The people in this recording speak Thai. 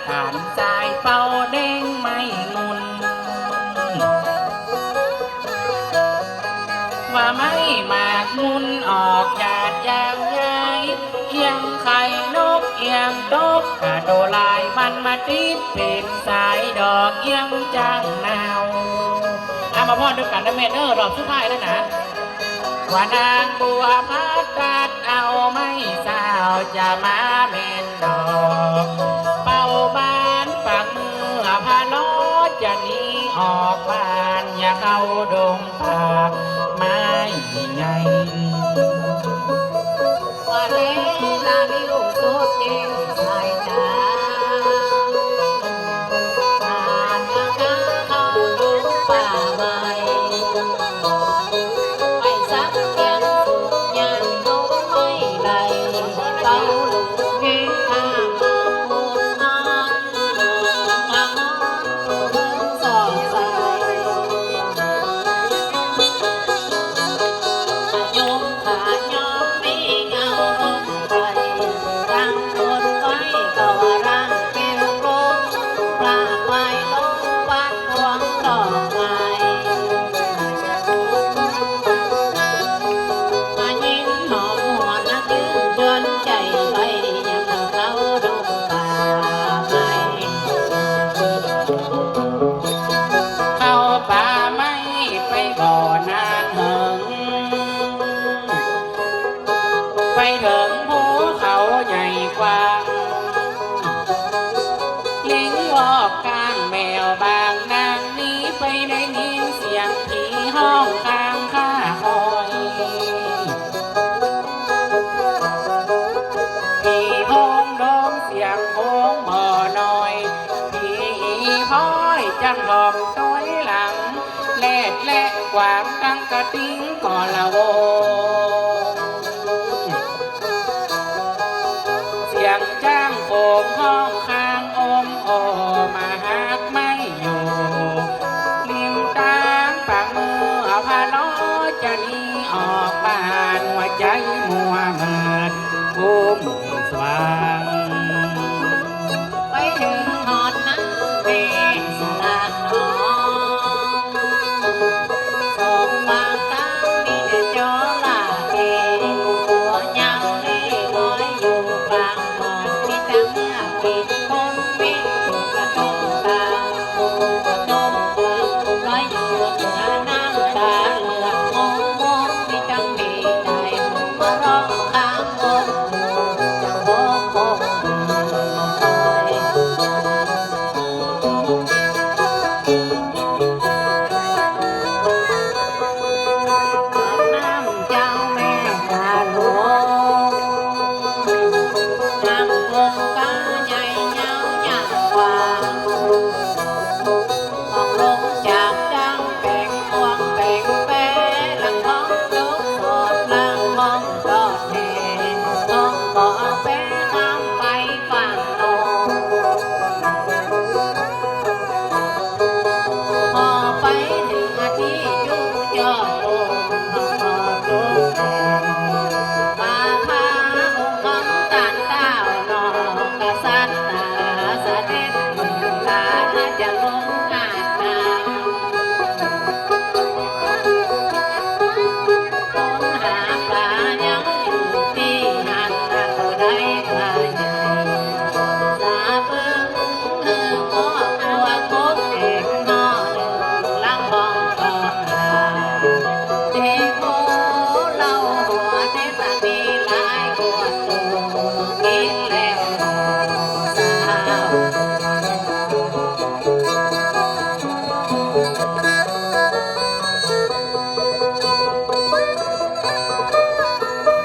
ฐานสายเป่าเด้งไม่งุนว่าไม่มากมุนออกจากยางย้ายเอียงไข่นกเอียงตกกระโดลายมันมาติดเป็นสายดอกเอียงจังนาวเอามาพ่อด้วยกันนะเมเนอร์รอบสุดท้ายแล้วนะว่านางบัวพัดตัดเอาไม่สาวจะมาเมนดอกเป่าบ้านปากมือพาล้อจะหนีออกบ้านอย่าเข้าดงป่าไม่ใหญ่ว่าเล่ลาลิลุงสุดเองสายตาไปถึงภูเขาใหญ่กว้างลิงวอกกลางแมวบางนางนี้ไปได้ยินเสียงผีห้องข้างข้าคอยผีโพงโดงเสียงโพงหมอน้อยผีพ้อยจังหอมต้อยหลังแลดและกวางกังกระติ้งก่อนละโว